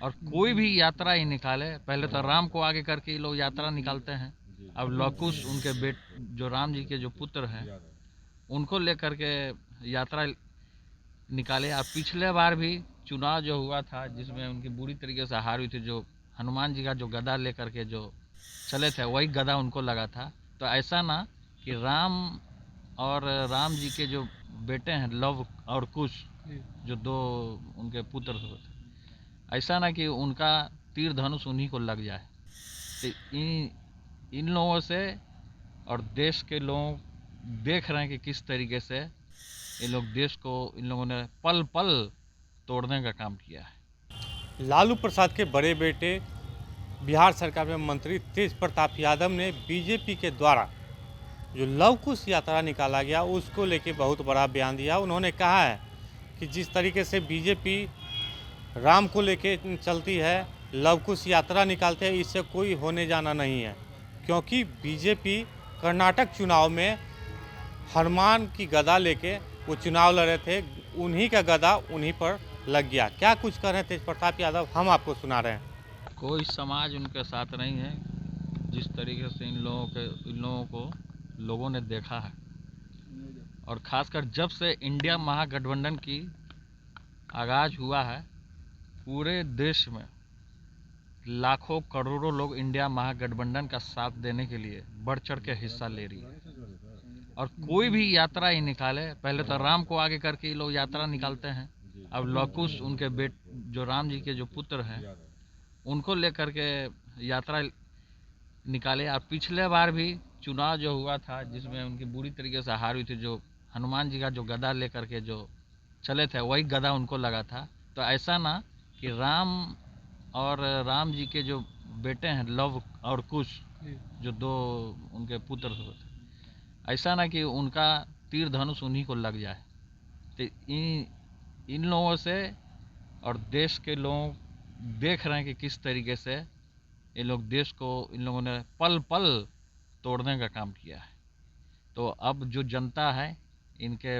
और कोई भी यात्रा ही निकाले, पहले तो राम को आगे करके ये लोग यात्रा निकालते हैं। अब लव कुश उनके जो राम जी के जो पुत्र हैं उनको लेकर के यात्रा निकाले। और पिछले बार भी चुनाव जो हुआ था जिसमें उनकी बुरी तरीके से हार हुई थी, जो हनुमान जी का जो गदा लेकर के जो चले थे वही गदा उनको लगा था। तो ऐसा ना कि राम और राम जी के जो बेटे हैं लव और कुश, जो दो उनके पुत्र थे, ऐसा ना कि उनका तीर धनुष उन्हीं को लग जाए। तो इन लोगों से और देश के लोग देख रहे हैं कि किस तरीके से इन लोग देश को इन लोगों ने पल पल तोड़ने का काम किया है। लालू प्रसाद के बड़े बेटे बिहार सरकार में मंत्री तेज प्रताप यादव ने बीजेपी के द्वारा जो लव कुश यात्रा निकाला गया उसको लेके बहुत बड़ा बयान दिया। उन्होंने कहा है कि जिस तरीके से बीजेपी राम को लेके चलती है, लव कुश यात्रा निकालते हैं, इससे कोई होने जाना नहीं है। क्योंकि बीजेपी कर्नाटक चुनाव में हनुमान की गदा लेके वो चुनाव लड़े थे, उन्हीं का गदा उन्हीं पर लग गया। क्या कुछ कर रहे हैं तेज प्रताप यादव, हम आपको सुना रहे हैं। कोई समाज उनके साथ नहीं है। जिस तरीके से इन लोगों को लोगों ने देखा है, और खासकर जब से इंडिया महागठबंधन की आगाज हुआ है, पूरे देश में लाखों करोड़ों लोग इंडिया महागठबंधन का साथ देने के लिए बढ़ चढ़ के हिस्सा ले रही है। और कोई भी यात्रा ही निकाले, पहले तो राम को आगे करके ये लोग यात्रा निकालते हैं। अब लव कुश उनके जो राम जी के जो पुत्र हैं उनको लेकर के यात्रा निकाले। और पिछले बार भी चुनाव जो हुआ था जिसमें उनकी बुरी तरीके से हार हुई थी, जो हनुमान जी का जो गदा लेकर के जो चले थे वही गदा उनको लगा था। तो ऐसा ना कि राम और राम जी के जो बेटे हैं लव और कुश, जो दो उनके पुत्र थे, ऐसा ना कि उनका तीर धनुष उन्हीं को लग जाए। तो इन लोगों से और देश के लोग देख रहे हैं कि किस तरीके से ये लोग देश को इन लोगों ने पल पल तोड़ने का काम किया है। तो अब जो जनता है इनके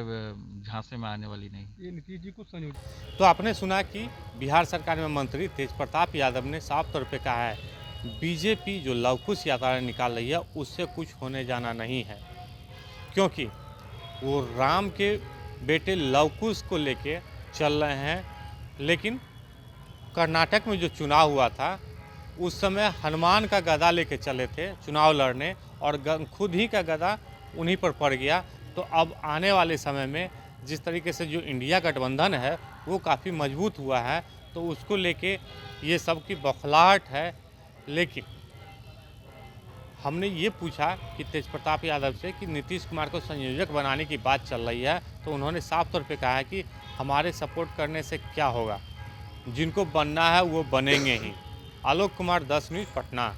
झांसे में आने वाली नहीं। ये नीतीश जी को संयोजित। तो आपने सुना कि बिहार सरकार में मंत्री तेज प्रताप यादव ने साफ तौर पे कहा है बीजेपी जो लव कुश यात्रा निकाल रही है उससे कुछ होने जाना नहीं है। क्योंकि वो राम के बेटे लव कुश को लेके चल रहे हैं। लेकिन कर्नाटक में जो चुनाव हुआ था उस समय हनुमान का गदा लेके चले थे चुनाव लड़ने, और खुद ही का गदा उन्हीं पर पड़ गया। तो अब आने वाले समय में जिस तरीके से जो इंडिया गठबंधन है वो काफ़ी मजबूत हुआ है, तो उसको लेके ये सब की बौखलाहट है। लेकिन हमने ये पूछा कि तेज प्रताप यादव से कि नीतीश कुमार को संयोजक बनाने की बात चल रही है, तो उन्होंने साफ तौर पे कहा है कि हमारे सपोर्ट करने से क्या होगा, जिनको बनना है वो बनेंगे ही। आलोक कुमार, 10 न्यूज़, पटना।